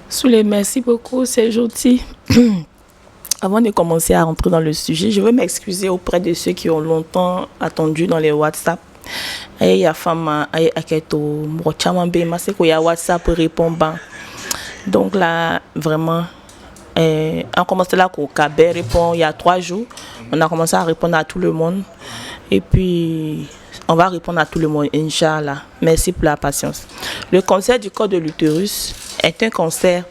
Souley, merci beaucoup, c'est gentil. Avant de commencer à rentrer dans le sujet, je veux m'excuser auprès de ceux qui ont longtemps attendu dans les WhatsApp. Il y a femme qui est au WhatsApp répond. Donc là, vraiment, on a commencé là qu'au Cabé répond il y a 3 jours. On a commencé à répondre à tout le monde. Et puis, on va répondre à tout le monde, Inch'Allah. Merci pour la patience. Le cancer du col de l'utérus est un cancer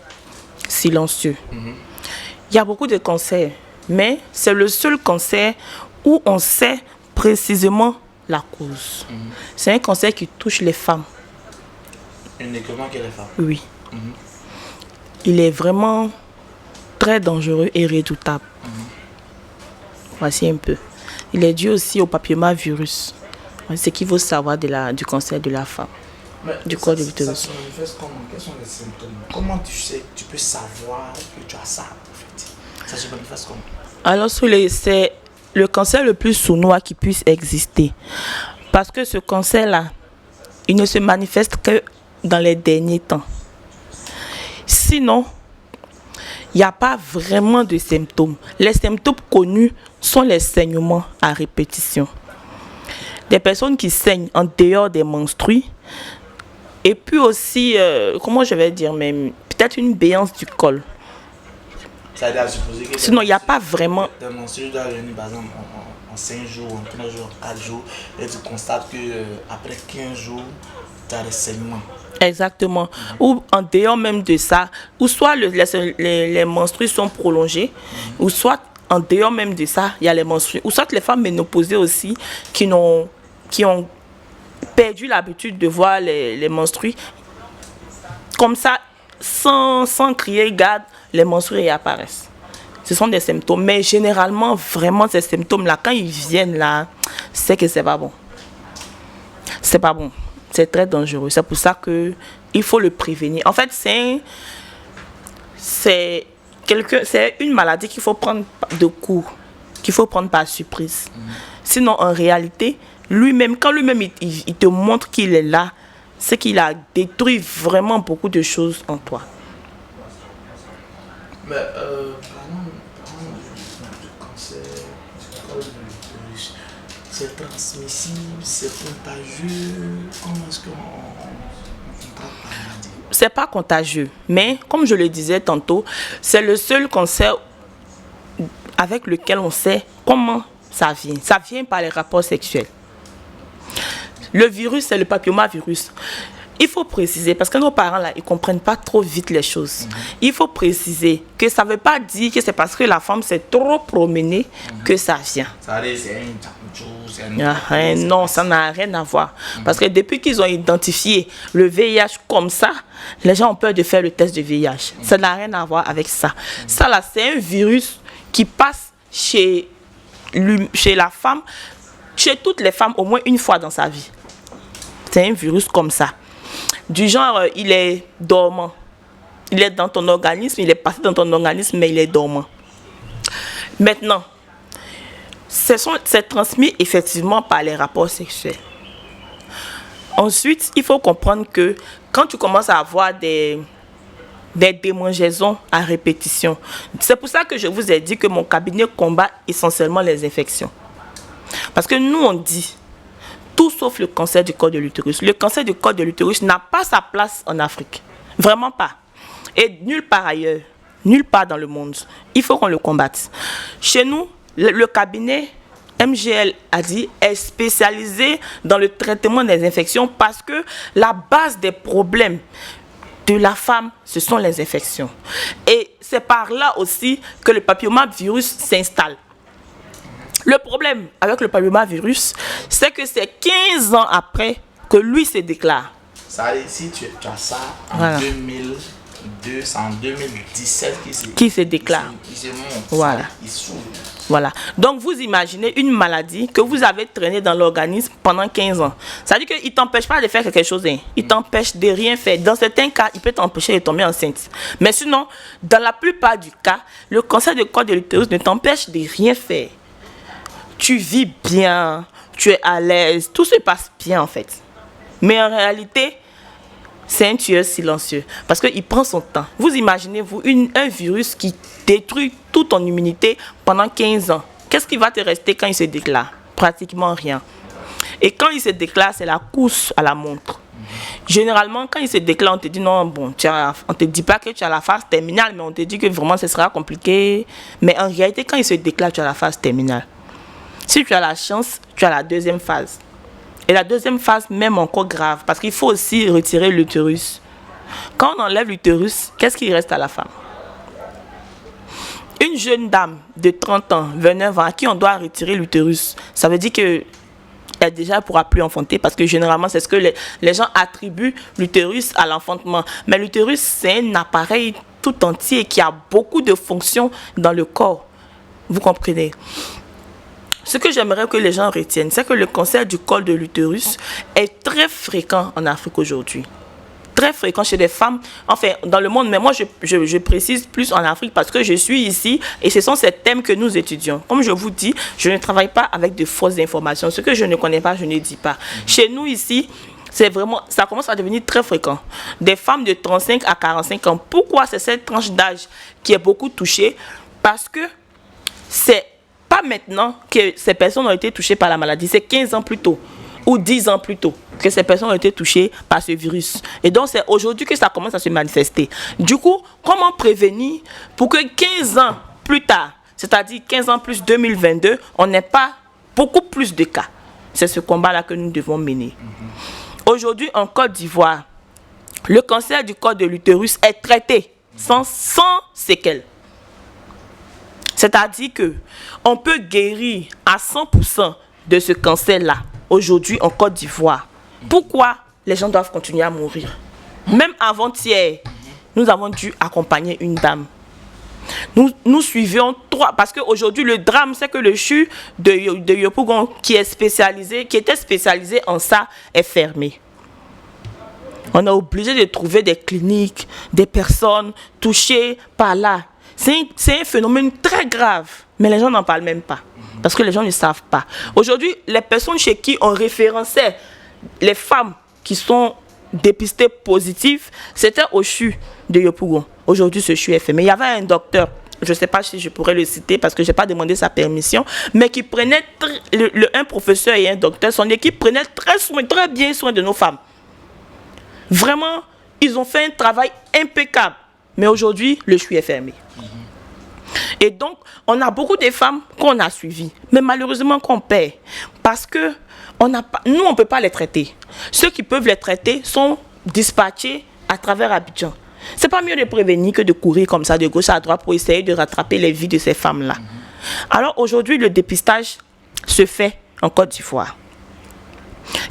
silencieux. Il y a beaucoup de cancers, mais c'est le seul cancer où on sait précisément la cause. C'est un cancer qui touche les femmes. Uniquement que les femmes? Oui. Il est vraiment très dangereux et redoutable. Voici un peu. Il est dû aussi au papillomavirus. C'est ce qu'il faut savoir du cancer de la femme. Mais du col de l'utérus. Ça se manifeste comment? Quels sont les symptômes? Comment tu peux savoir que tu as ça en fait? Ça se manifeste comment? Alors, c'est le cancer le plus sournois qui puisse exister. Parce que ce cancer-là, il ne se manifeste que dans les derniers temps. Sinon, il n'y a pas vraiment de symptômes. Les symptômes connus sont les saignements à répétition. Des personnes qui saignent en dehors des menstrues. Et puis aussi, comment je vais dire, même peut-être une béance du col. Ça veut dire à supposer que sinon, il n'y a pas vraiment. Des menstrues doivent venir par exemple en 5 jours, en 3 jours, en 4 jours. Et tu constates qu'après 15 jours, tu as des saignements. Exactement. Ou en dehors même de ça, ou soit les menstrues sont prolongées, ou soit en dehors même de ça, il y a les menstrues. Ou soit les femmes ménopausées aussi qui ont perdu l'habitude de voir les menstrues. Comme ça, sans crier, garde, les menstrues réapparaissent. Ce sont des symptômes. Mais généralement, vraiment, ces symptômes-là, quand ils viennent là, c'est que c'est pas bon. C'est pas bon. C'est très dangereux. C'est pour ça qu'il faut le prévenir. En fait, c'est une maladie qu'il faut prendre de court, qu'il faut prendre par surprise. Sinon, en réalité, lui-même, quand lui-même il te montre qu'il est là, c'est qu'il a détruit vraiment beaucoup de choses en toi. Mais parlons du cancer du col de l'utérus. C'est transmissible, c'est contagieux. Comment est-ce qu'on traite la maladie? C'est pas contagieux, mais comme je le disais tantôt, c'est le seul cancer avec lequel on sait comment ça vient. Ça vient par les rapports sexuels. Le virus, c'est le papillomavirus. Il faut préciser, parce que nos parents, là, ils ne comprennent pas trop vite les choses. Il faut préciser que ça ne veut pas dire que c'est parce que la femme s'est trop promenée que ça vient. Ça veut dire c'est une non, ça n'a rien à voir. Parce que depuis qu'ils ont identifié le VIH comme ça, les gens ont peur de faire le test de VIH. Ça n'a rien à voir avec ça. Ça, là, c'est un virus qui passe chez la femme, chez toutes les femmes, au moins une fois dans sa vie. C'est un virus comme ça. Du genre, il est dormant. Il est dans ton organisme, il est passé dans ton organisme, mais il est dormant. Maintenant, c'est transmis effectivement par les rapports sexuels. Ensuite, il faut comprendre que quand tu commences à avoir des démangeaisons à répétition, c'est pour ça que je vous ai dit que mon cabinet combat essentiellement les infections. Parce que nous, on dit tout sauf le cancer du col de l'utérus. Le cancer du col de l'utérus n'a pas sa place en Afrique. Vraiment pas. Et nulle part ailleurs, nulle part dans le monde. Il faut qu'on le combatte. Chez nous, le cabinet MGL a dit est spécialisé dans le traitement des infections parce que la base des problèmes de la femme, ce sont les infections. Et c'est par là aussi que le papillomavirus s'installe. Le problème avec le papillomavirus, c'est que c'est 15 ans après que lui se déclare. Ça veut dire si tu as ça en Voilà. 2002, c'est en 2017 qui se déclare. Il se monte. Voilà. Il s'ouvre. Voilà. Donc vous imaginez une maladie que vous avez traînée dans l'organisme pendant 15 ans. Ça veut dire qu'il ne t'empêche pas de faire quelque chose. Hein. Il t'empêche de rien faire. Dans certains cas, il peut t'empêcher de tomber enceinte. Mais sinon, dans la plupart du cas, le cancer du col de l'utérus ne t'empêche de rien faire. Tu vis bien, tu es à l'aise, tout se passe bien en fait. Mais en réalité, c'est un tueur silencieux parce qu'il prend son temps. Vous imaginez-vous un virus qui détruit toute ton immunité pendant 15 ans. Qu'est-ce qui va te rester quand il se déclare? Pratiquement rien. Et quand il se déclare, c'est la course à la montre. Généralement, quand il se déclare, on te dit non, bon, on te dit pas que tu as la phase terminale, mais on te dit que vraiment ce sera compliqué. Mais en réalité, quand il se déclare, tu as la phase terminale. Si tu as la chance, tu as la deuxième phase. Et la deuxième phase, même encore grave, parce qu'il faut aussi retirer l'utérus. Quand on enlève l'utérus, qu'est-ce qui reste à la femme? Une jeune dame de 30 ans, 29 ans, à qui on doit retirer l'utérus, ça veut dire que elle déjà ne pourra plus enfanter, parce que généralement, c'est ce que les gens attribuent l'utérus à l'enfantement. Mais l'utérus, c'est un appareil tout entier qui a beaucoup de fonctions dans le corps. Vous comprenez? Ce que j'aimerais que les gens retiennent, c'est que le cancer du col de l'utérus est très fréquent en Afrique aujourd'hui. Très fréquent chez les femmes, enfin dans le monde, mais moi je précise plus en Afrique parce que je suis ici et ce sont ces thèmes que nous étudions. Comme je vous dis, je ne travaille pas avec de fausses informations. Ce que je ne connais pas, je ne dis pas. Chez nous ici, c'est vraiment, ça commence à devenir très fréquent. Des femmes de 35 à 45 ans. Pourquoi c'est cette tranche d'âge qui est beaucoup touchée? Parce que c'est pas maintenant que ces personnes ont été touchées par la maladie, c'est 15 ans plus tôt ou 10 ans plus tôt que ces personnes ont été touchées par ce virus. Et donc c'est aujourd'hui que ça commence à se manifester. Du coup, comment prévenir pour que 15 ans plus tard, c'est-à-dire 15 ans plus 2022, on n'ait pas beaucoup plus de cas? C'est ce combat-là que nous devons mener. Aujourd'hui, en Côte d'Ivoire, le cancer du col de l'utérus est traité sans séquelles. C'est-à-dire qu'on peut guérir à 100% de ce cancer-là, aujourd'hui en Côte d'Ivoire. Pourquoi les gens doivent continuer à mourir? Même avant-hier, nous avons dû accompagner une dame. Nous suivions 3, parce qu'aujourd'hui, le drame, c'est que le CHU de Yopougon, qui était spécialisé en ça, est fermé. On est obligé de trouver des cliniques, des personnes touchées par là. C'est un phénomène très grave, mais les gens n'en parlent même pas, parce que les gens ne savent pas. Aujourd'hui, les personnes chez qui on référençait les femmes qui sont dépistées positives, c'était au CHU de Yopougon. Aujourd'hui, ce CHU est fermé. Il y avait un docteur, je ne sais pas si je pourrais le citer parce que je n'ai pas demandé sa permission, mais qui prenait, un professeur et un docteur, son équipe prenait très bien soin de nos femmes. Vraiment, ils ont fait un travail impeccable. Mais aujourd'hui, le CHU est fermé. Et donc, on a beaucoup de femmes qu'on a suivies, mais malheureusement qu'on perd. Parce que nous, on ne peut pas les traiter. Ceux qui peuvent les traiter sont dispatchés à travers Abidjan. C'est pas mieux de prévenir que de courir comme ça de gauche à droite pour essayer de rattraper les vies de ces femmes-là. Alors aujourd'hui, le dépistage se fait en Côte d'Ivoire.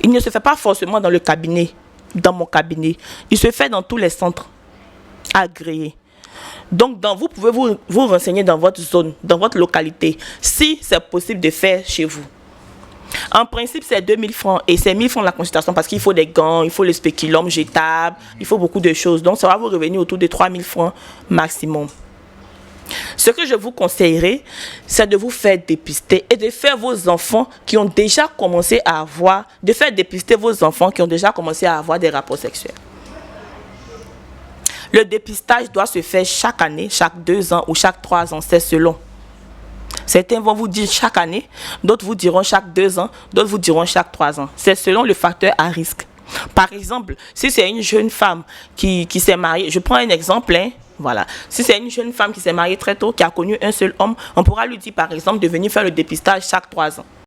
Il ne se fait pas forcément dans le cabinet, dans mon cabinet. Il se fait dans tous les centres agréés. Donc, vous pouvez vous renseigner dans votre zone, dans votre localité, si c'est possible de faire chez vous. En principe, c'est 2000 francs et c'est 1000 francs la consultation parce qu'il faut des gants, il faut le spéculum jetable, il faut beaucoup de choses. Donc, ça va vous revenir autour de 3000 francs maximum. Ce que je vous conseillerais, c'est de vous faire dépister et de faire vos enfants qui ont déjà commencé à avoir, de faire dépister vos enfants qui ont déjà commencé à avoir des rapports sexuels. Le dépistage doit se faire chaque année, chaque 2 ans ou chaque 3 ans, c'est selon. Certains vont vous dire chaque année, d'autres vous diront chaque 2 ans, d'autres vous diront chaque 3 ans. C'est selon le facteur à risque. Par exemple, si c'est une jeune femme qui s'est mariée, je prends un exemple, voilà. Si c'est une jeune femme qui s'est mariée très tôt, qui a connu un seul homme, on pourra lui dire par exemple de venir faire le dépistage chaque 3 ans.